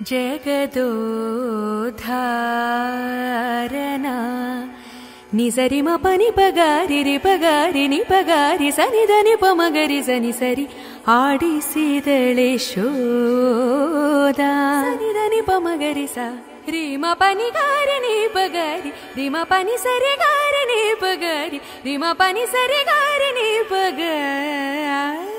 ಜಗದೋಧಾರನ ನಿಸರಿ ಮ ಪನಿ ಪಗಾರಿ ರಿ ಪಗಾರಿ ನಿ ಪಗಾರಿ ಸನಿ ಧನಿ ಪ ಮಗರಿ ಸನಿ ಸರಿ ಆಡಿಸಿದಳೆ ಶೋಧ ಸನಿ ಧನಿ ಪ ಮಗರಿ ಸ ರಿ ಮ ಪನಿ ಗಾರಿ ನಿ ಪಗಾರಿ ರಿ ಮ ಪನಿ ಸರಿ ಗಾರಿ ನಿ ಪಗಾರಿ ರಿ ಮ ಪನಿ ಸರಿ ಗಾರಿ ನಿ ಪಗಾರಿ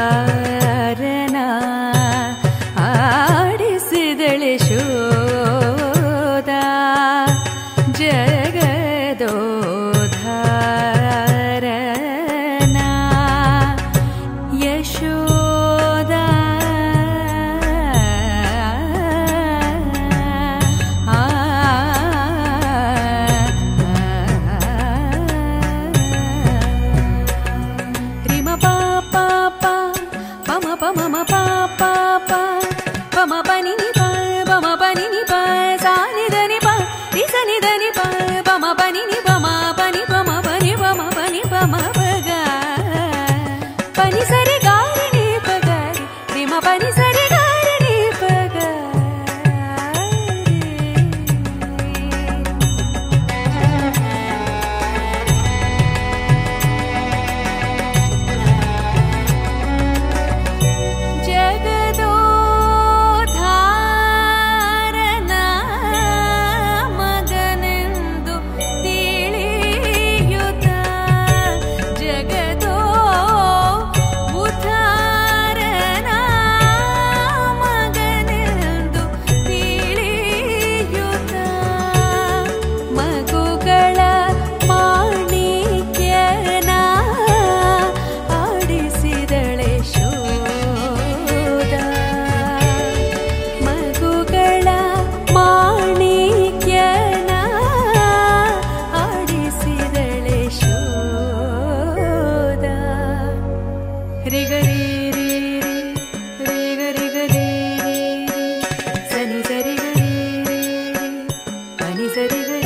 ಜಗದೋಧಾರನ ಆಡಿಸಿದಳೆ ಶೋಧ ಜಗದೋಧಾರನ ಯಶೋಧ ಸರಿ